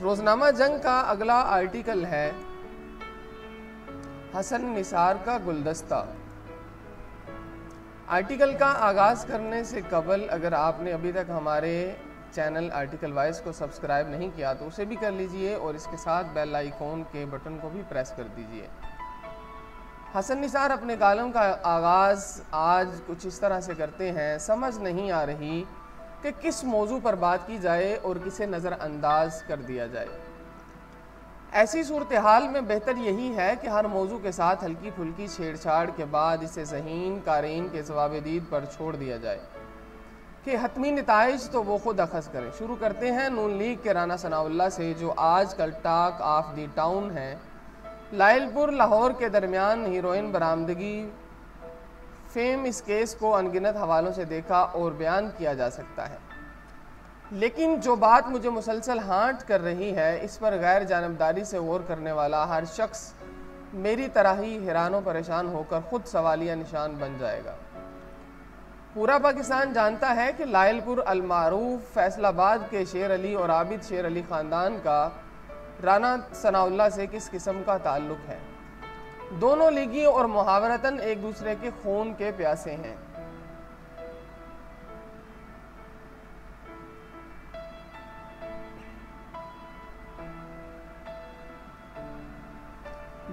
روزنامہ جنگ کا اگلا آرٹیکل ہے حسن نثار کا گلدستہ۔ آرٹیکل کا آغاز کرنے سے قبل اگر آپ نے ابھی تک ہمارے چینل آرٹیکل وائز کو سبسکرائب نہیں کیا تو اسے بھی کر لیجئے اور اس کے ساتھ بیل آئیکن کے بٹن کو بھی پریس کر دیجئے۔ حسن نثار اپنے کالم کا آغاز آج کچھ اس طرح سے کرتے ہیں: سمجھ نہیں آ رہی کہ کس موضوع پر بات کی جائے اور کسے نظر انداز کر دیا جائے۔ ایسی صورتحال میں بہتر یہی ہے کہ ہر موضوع کے ساتھ ہلکی پھلکی چھیڑ چھاڑ کے بعد اسے ذہین قارئین کے ضوابط دید پر چھوڑ دیا جائے کہ حتمی نتائج تو وہ خود اخذ کریں۔ شروع کرتے ہیں نون لیگ کے رانا ثناءاللہ سے، جو آج کل ٹاک آف دی ٹاؤن ہیں۔ لائل پور لاہور کے درمیان ہیروئن برآمدگی فیم اس کیس کو انگنت حوالوں سے دیکھا اور بیان کیا جا سکتا ہے، لیکن جو بات مجھے مسلسل ہانٹ کر رہی ہے، اس پر غیر جانبداری سے غور کرنے والا ہر شخص میری طرح ہی حیران و پریشان ہو کر خود سوالیہ نشان بن جائے گا۔ پورا پاکستان جانتا ہے کہ لائل پور المعروف فیصل آباد کے شیر علی اور عابد شیر علی خاندان کا رانا ثناءاللہ سے کس قسم کا تعلق ہے۔ دونوں لیگی اور محاورتاً ایک دوسرے کے خون کے پیاسے ہیں۔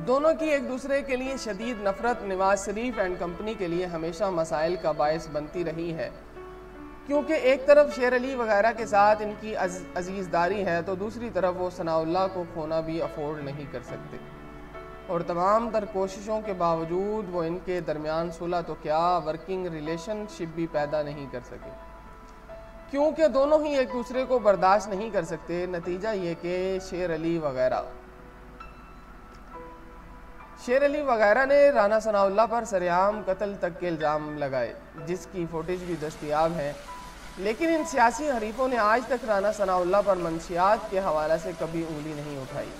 دونوں کی ایک دوسرے کے لیے شدید نفرت نواز شریف اینڈ کمپنی کے لیے ہمیشہ مسائل کا باعث بنتی رہی ہے، کیونکہ ایک طرف شیر علی وغیرہ کے ساتھ ان کی عزیزداری ہے تو دوسری طرف وہ ثناءاللہ کو کھونا بھی افورڈ نہیں کر سکتے، اور تمام تر کوششوں کے باوجود وہ ان کے درمیان صلح تو کیا ورکنگ ریلیشن شپ بھی پیدا نہیں کر سکے، کیونکہ دونوں ہی ایک دوسرے کو برداشت نہیں کر سکتے۔ نتیجہ یہ کہ شیر علی وغیرہ نے رانا ثناءاللہ پر سرعام قتل تک کے الزام لگائے، جس کی فوٹیج بھی دستیاب ہے، لیکن ان سیاسی حریفوں نے آج تک رانا ثناءاللہ پر منشیات کے حوالے سے کبھی انگلی نہیں اٹھائی،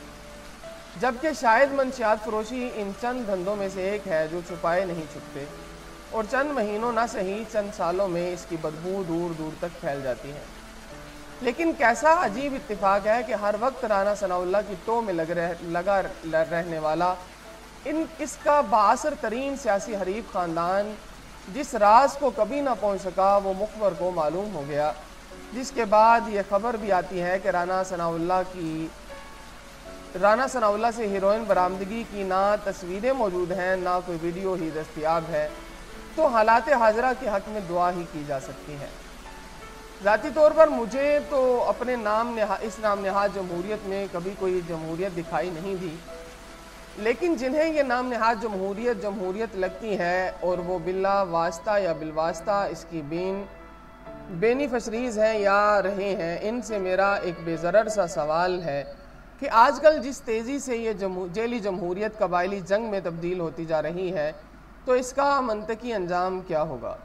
جبکہ شاید منشیات فروشی ان چند دھندوں میں سے ایک ہے جو چھپائے نہیں چھپتے، اور چند مہینوں نہ صحیح چند سالوں میں اس کی بدبو دور دور تک پھیل جاتی ہے۔ لیکن کیسا عجیب اتفاق ہے کہ ہر وقت رانا ثناءاللہ کی ٹو میں لگا رہنے والا اس کا بااثر ترین سیاسی حریف خاندان جس راز کو کبھی نہ پہنچ سکا وہ مخبر کو معلوم ہو گیا، جس کے بعد یہ خبر بھی آتی ہے کہ رانا ثناءاللہ سے ہیروئن برآمدگی کی نہ تصویریں موجود ہیں نہ کوئی ویڈیو ہی دستیاب ہے، تو حالات حاضرہ کے حق میں دعا ہی کی جا سکتی ہے۔ ذاتی طور پر مجھے تو اپنے اس نام نہاد جمہوریت میں کبھی کوئی جمہوریت دکھائی نہیں دی، لیکن جنہیں یہ نام نہاد جمہوریت لگتی ہے اور وہ بلا واسطہ یا بالواسطہ اس کی بینیفشریز ہیں یا رہے ہیں، ان سے میرا ایک بے ضرر سا سوال ہے کہ آج کل جس تیزی سے یہ ذیلی جمہوریت قبائلی جنگ میں تبدیل ہوتی جا رہی ہے تو اس کا منطقی انجام کیا ہوگا؟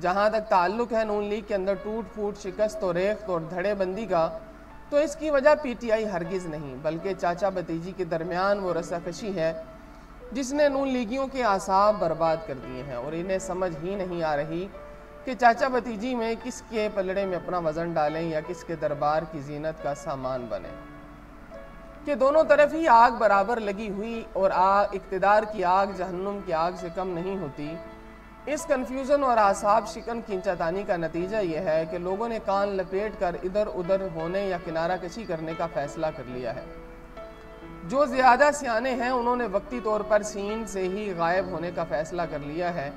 جہاں تک تعلق ہے نون لیگ کے اندر ٹوٹ پھوٹ، شکست و ریخت اور دھڑے بندی کا، تو اس کی وجہ پی ٹی آئی ہرگز نہیں بلکہ چاچا بھتیجی کے درمیان وہ رسہ کشی ہے جس نے نون لیگیوں کے اعصاب برباد کر دیے ہیں، اور انہیں سمجھ ہی نہیں آ رہی کہ چاچا بھتیجی میں کس کے پلڑے میں اپنا وزن ڈالیں یا کس کے دربار کی زینت کا سامان بنے، کہ دونوں طرف ہی آگ برابر لگی ہوئی اور اقتدار کی آگ جہنم کی آگ سے کم نہیں ہوتی۔ اس کنفیوژن اور اعصاب شکن کھینچاتانی کا نتیجہ یہ ہے کہ لوگوں نے کان لپیٹ کر ادھر ادھر ہونے یا کنارہ کشی کرنے کا فیصلہ کر لیا ہے۔ جو زیادہ سیانے ہیں انہوں نے وقتی طور پر سین سے ہی غائب ہونے کا فیصلہ کر لیا ہے۔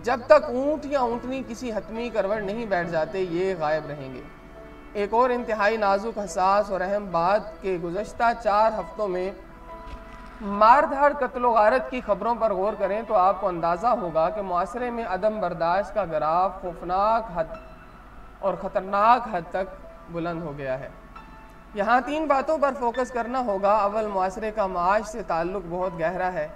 جب تک اونٹ یا اونٹنی کسی حتمی کروٹ نہیں بیٹھ جاتے یہ غائب رہیں گے۔ ایک اور انتہائی نازک، حساس اور اہم بات کہ گزشتہ 4 ہفتوں میں مار دھاڑ، قتل و غارت کی خبروں پر غور کریں تو آپ کو اندازہ ہوگا کہ معاشرے میں عدم برداشت کا گراف خوفناک حد اور خطرناک حد تک بلند ہو گیا ہے۔ یہاں 3 باتوں پر فوکس کرنا ہوگا۔ اول، معاشرے کا معاش سے تعلق بہت گہرا ہے،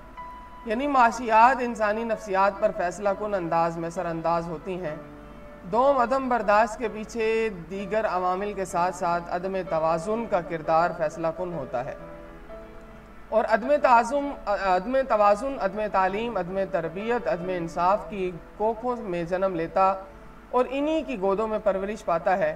یعنی معاشیات انسانی نفسیات پر فیصلہ کن انداز میں سر انداز ہوتی ہیں۔ دوم، عدم برداشت کے پیچھے دیگر عوامل کے ساتھ ساتھ عدم توازن کا کردار فیصلہ کن ہوتا ہے، اور عدم توازن عدم تعلیم، عدم تربیت، عدم انصاف کی کوکھوں میں جنم لیتا اور انہی کی گودوں میں پرورش پاتا ہے۔